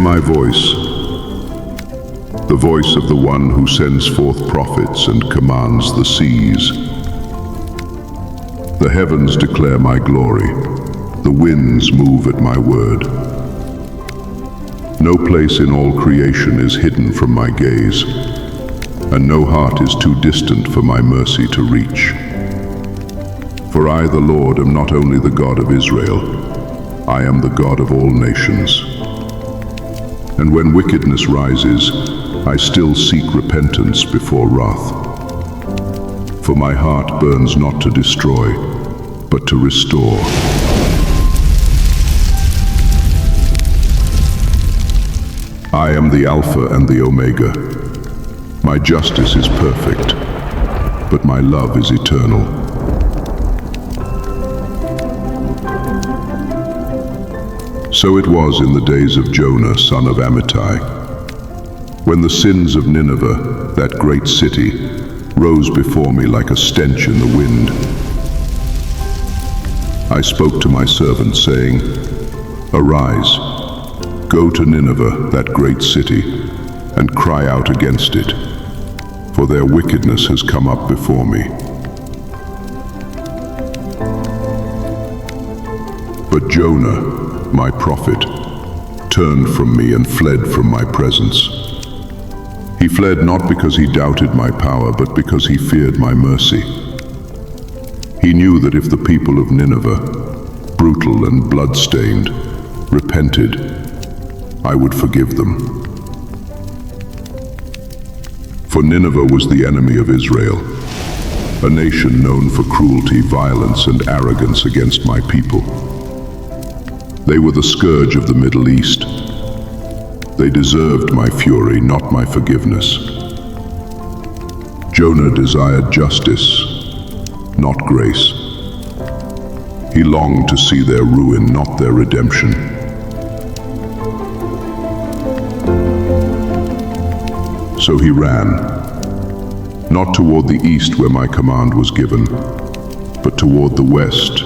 my voice, the voice of the one who sends forth prophets and commands the seas. The heavens declare my glory, the winds move at my word. No place in all creation is hidden from my gaze, and no heart is too distant for my mercy to reach. For I, the Lord, am not only the God of Israel, I am the God of all nations. And when wickedness rises, I still seek repentance before wrath. For my heart burns not to destroy, but to restore. I am the Alpha and the Omega. My justice is perfect, but my love is eternal. So it was in the days of Jonah, son of Amittai, when the sins of Nineveh, that great city, rose before me like a stench in the wind. I spoke to my servant, saying, "Arise, go to Nineveh, that great city, and cry out against it, for their wickedness has come up before me." But Jonah, my prophet, turned from me and fled from my presence. He fled not because he doubted my power, but because he feared my mercy. He knew that if the people of Nineveh, brutal and blood-stained, repented, I would forgive them. For Nineveh was the enemy of Israel, a nation known for cruelty, violence, and arrogance against my people. They were the scourge of the Middle East. They deserved my fury, not my forgiveness. Jonah desired justice, not grace. He longed to see their ruin, not their redemption. So he ran, not toward the east where my command was given, but toward the west,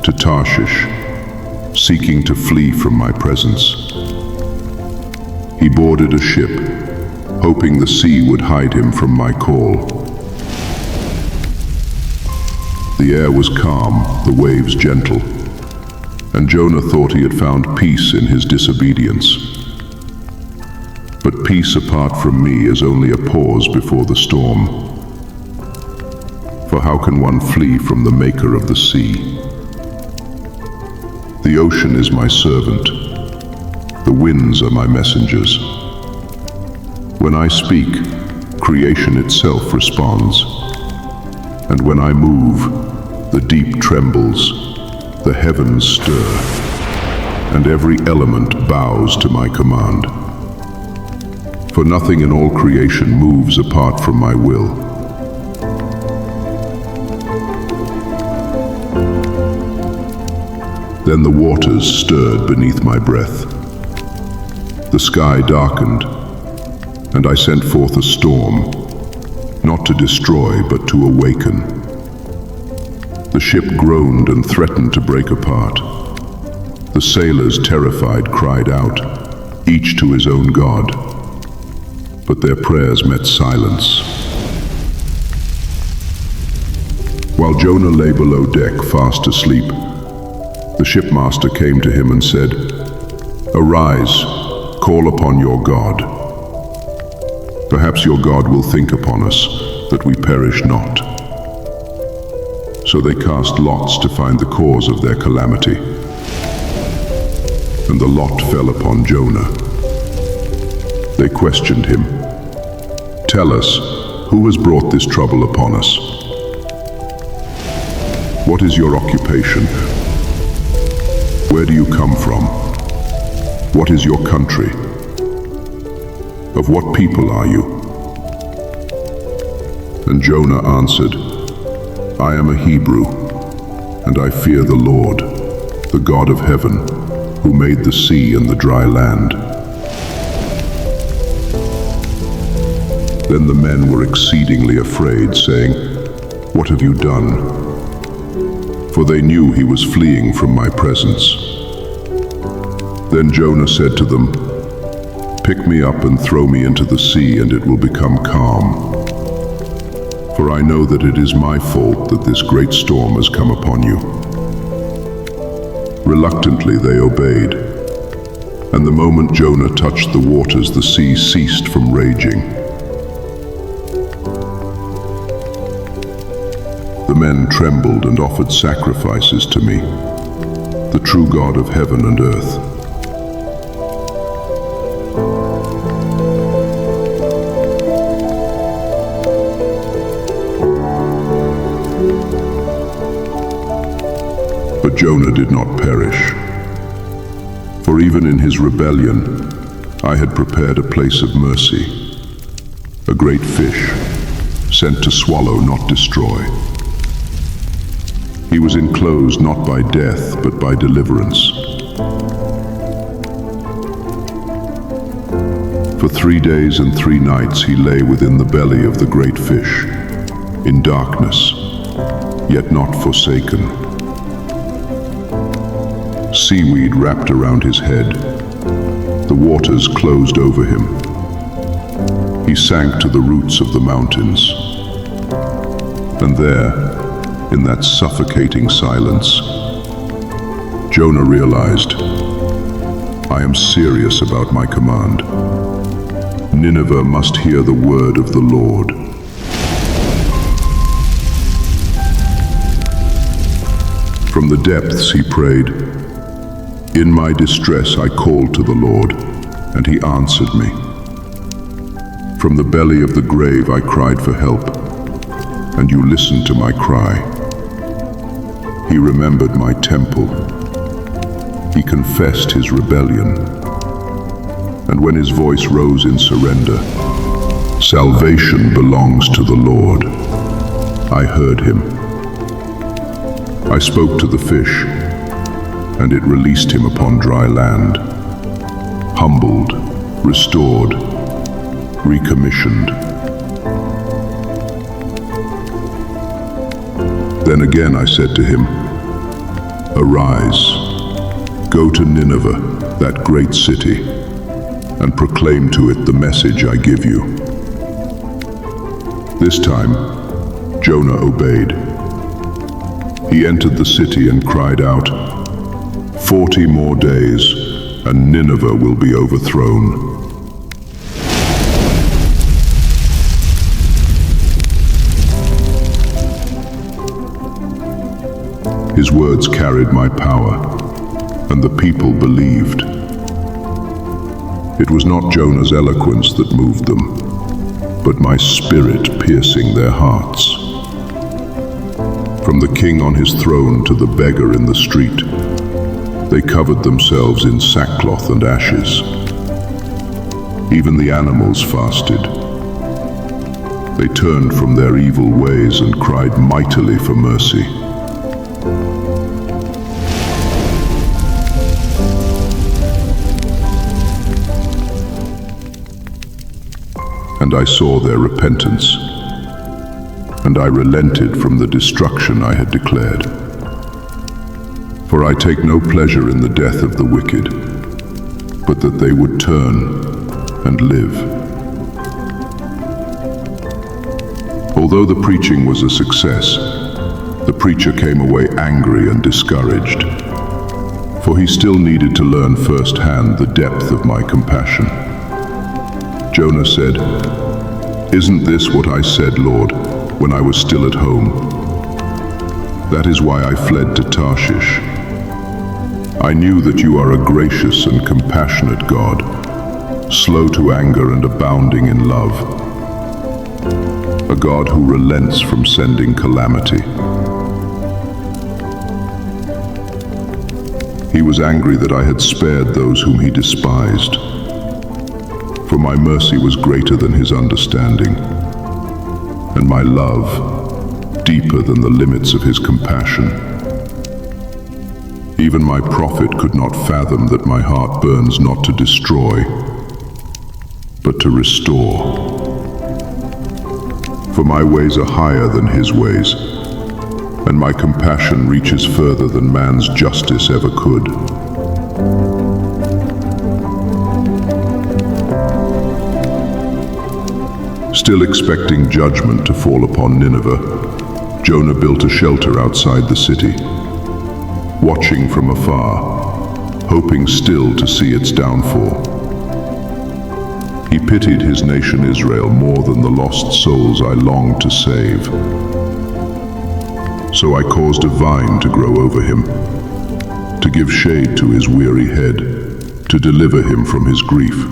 to Tarshish, seeking to flee from my presence. He boarded a ship, hoping the sea would hide him from my call. The air was calm, the waves gentle, and Jonah thought he had found peace in his disobedience. But peace apart from me is only a pause before the storm. For how can one flee from the maker of the sea? The ocean is my servant. The winds are my messengers. When I speak, creation itself responds. And when I move, the deep trembles, the heavens stir, and every element bows to my command. For nothing in all creation moves apart from my will. Then the waters stirred beneath my breath. The sky darkened, and I sent forth a storm, not to destroy, but to awaken. The ship groaned and threatened to break apart. The sailors, terrified, cried out, each to his own god. But their prayers met silence. While Jonah lay below deck, fast asleep, the shipmaster came to him and said, "Arise, call upon your God. Perhaps your God will think upon us, that we perish not." So they cast lots to find the cause of their calamity. And the lot fell upon Jonah. They questioned him, "Tell us, who has brought this trouble upon us? What is your occupation? Where do you come from? What is your country? Of what people are you?" And Jonah answered, "I am a Hebrew, and I fear the Lord, the God of heaven, who made the sea and the dry land." Then the men were exceedingly afraid, saying, "What have you done?" For they knew he was fleeing from my presence. Then Jonah said to them, Pick me up and throw me into the sea, and it will become calm. For I know that it is my fault that this great storm has come upon you." Reluctantly they obeyed, and the moment Jonah touched the waters, the sea ceased from raging. The men trembled and offered sacrifices to me, the true God of heaven and earth. But Jonah did not perish, for even in his rebellion, I had prepared a place of mercy, a great fish, sent to swallow, not destroy. He was enclosed not by death, but by deliverance. For 3 days and 3 nights he lay within the belly of the great fish, in darkness, yet not forsaken. Seaweed wrapped around his head. The waters closed over him. He sank to the roots of the mountains. And there, in that suffocating silence, Jonah realized, I am serious about my command. Nineveh must hear the word of the Lord. From the depths he prayed. In my distress I called to the Lord, and he answered me. From the belly of the grave I cried for help, and you listened to my cry. He remembered my temple. He confessed his rebellion. And when his voice rose in surrender, salvation belongs to the Lord. I heard him. I spoke to the fish, and it released him upon dry land, humbled, restored, recommissioned. Then again I said to him, Arise, go to Nineveh, that great city, and proclaim to it the message I give you. This time, Jonah obeyed. He entered the city and cried out, 40 more days, and Nineveh will be overthrown. His words carried my power, and the people believed. It was not Jonah's eloquence that moved them, but my spirit piercing their hearts. From the king on his throne to the beggar in the street, they covered themselves in sackcloth and ashes. Even the animals fasted. They turned from their evil ways and cried mightily for mercy. And I saw their repentance, and I relented from the destruction I had declared. For I take no pleasure in the death of the wicked, but that they would turn and live. Although the preaching was a success, the preacher came away angry and discouraged, for he still needed to learn firsthand the depth of my compassion. Jonah said, Isn't this what I said, Lord, when I was still at home? That is why I fled to Tarshish. I knew that you are a gracious and compassionate God, slow to anger and abounding in love, a God who relents from sending calamity. He was angry that I had spared those whom he despised, for my mercy was greater than his understanding, and my love deeper than the limits of his compassion. Even my prophet could not fathom that my heart burns not to destroy, but to restore. For my ways are higher than his ways, and my compassion reaches further than man's justice ever could. Still expecting judgment to fall upon Nineveh, Jonah built a shelter outside the city, watching from afar, hoping still to see its downfall. He pitied his nation Israel more than the lost souls I longed to save. So I caused a vine to grow over him, to give shade to his weary head, to deliver him from his grief.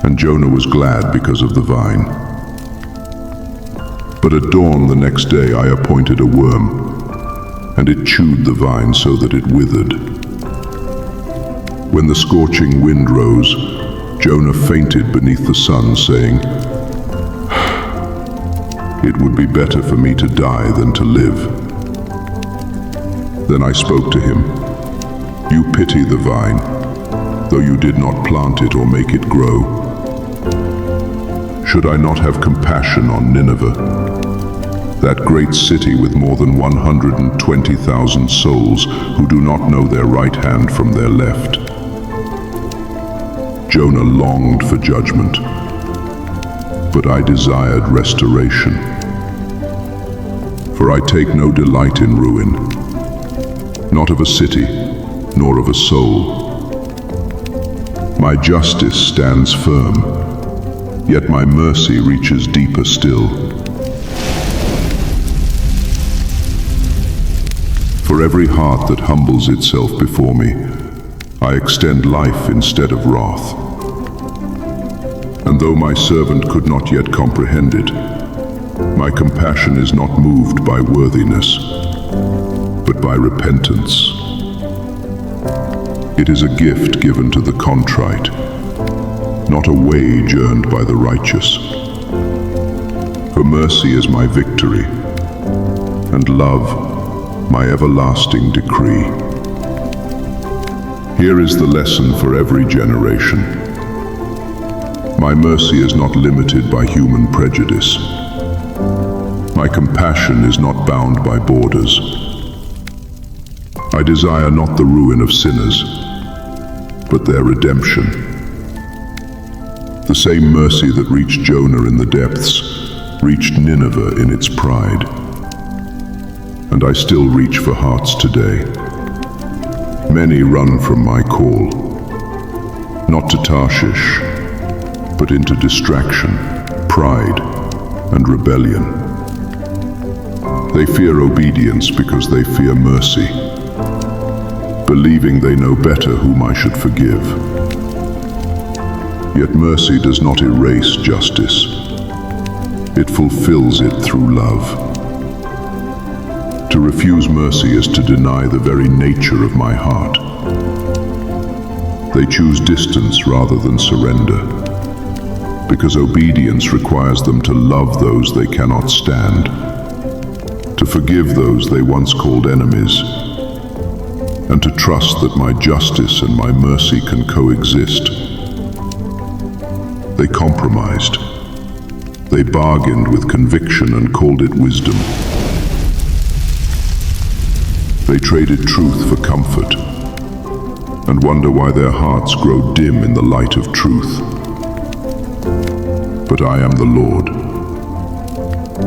And Jonah was glad because of the vine. But at dawn the next day I appointed a worm, and it chewed the vine so that it withered. When the scorching wind rose, Jonah fainted beneath the sun, saying, "It would be better for me to die than to live." Then I spoke to him, "You pity the vine, though you did not plant it or make it grow. Should I not have compassion on Nineveh, that great city with more than 120,000 souls who do not know their right hand from their left?" Jonah longed for judgment, but I desired restoration. For I take no delight in ruin, not of a city, nor of a soul. My justice stands firm, yet my mercy reaches deeper still. For every heart that humbles itself before me, I extend life instead of wrath. And though my servant could not yet comprehend it, my compassion is not moved by worthiness, but by repentance. It is a gift given to the contrite, not a wage earned by the righteous. For mercy is my victory, and love my everlasting decree. Here is the lesson for every generation. My mercy is not limited by human prejudice. My compassion is not bound by borders. I desire not the ruin of sinners, but their redemption. The same mercy that reached Jonah in the depths reached Nineveh in its pride. And I still reach for hearts today. Many run from my call, not to Tarshish, but into distraction, pride, and rebellion. They fear obedience because they fear mercy, believing they know better whom I should forgive. Yet mercy does not erase justice. It fulfills it through love. To refuse mercy is to deny the very nature of my heart. They choose distance rather than surrender, because obedience requires them to love those they cannot stand, to forgive those they once called enemies, and to trust that my justice and my mercy can coexist. They compromised. They bargained with conviction and called it wisdom. They traded truth for comfort, and wonder why their hearts grow dim in the light of truth. But I am the Lord,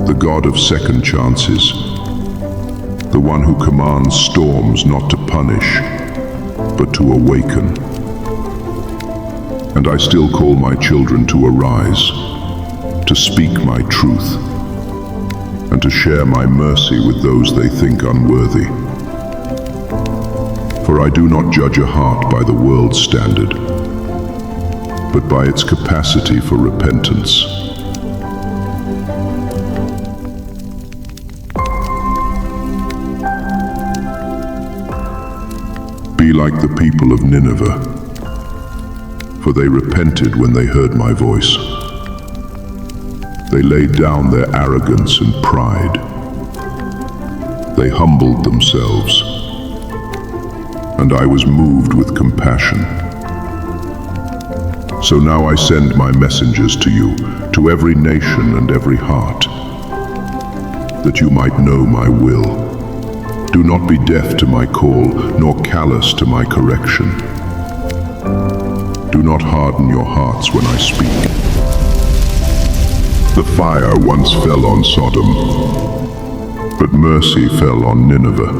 the God of second chances, the one who commands storms not to punish, but to awaken. And I still call my children to arise, to speak my truth, and to share my mercy with those they think unworthy. For I do not judge a heart by the world's standard, but by its capacity for repentance. Be like the people of Nineveh, for they repented when they heard my voice. They laid down their arrogance and pride. They humbled themselves, and I was moved with compassion. So now I send my messengers to you, to every nation and every heart, that you might know my will. Do not be deaf to my call, nor callous to my correction. Do not harden your hearts when I speak. The fire once fell on Sodom, but mercy fell on Nineveh.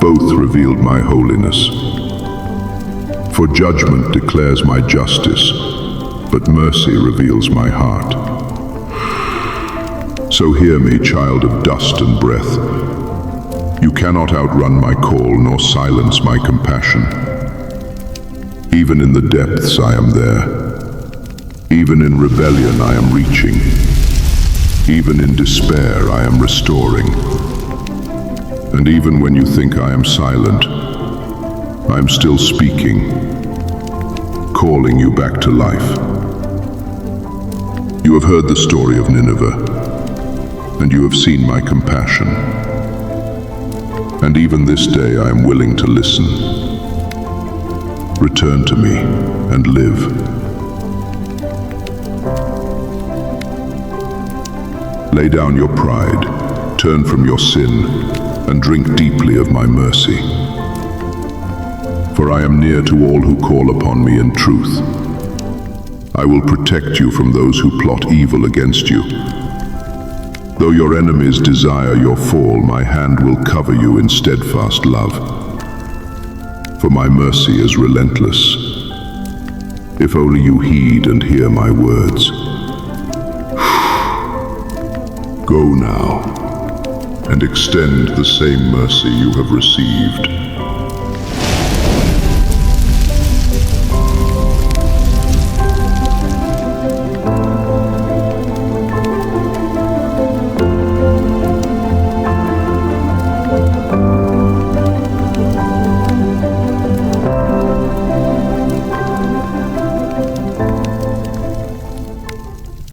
Both revealed my holiness. For judgment declares my justice, but mercy reveals my heart. So hear me, child of dust and breath. You cannot outrun my call, nor silence my compassion. Even in the depths I am there. Even in rebellion I am reaching. Even in despair I am restoring. And even when you think I am silent, I am still speaking, calling you back to life. You have heard the story of Nineveh, and you have seen my compassion. And even this day I am willing to listen. Return to me and live. Lay down your pride, turn from your sin, and drink deeply of my mercy. For I am near to all who call upon me in truth. I will protect you from those who plot evil against you. Though your enemies desire your fall, my hand will cover you in steadfast love. For my mercy is relentless. If only you heed and hear my words. Go now, and extend the same mercy you have received.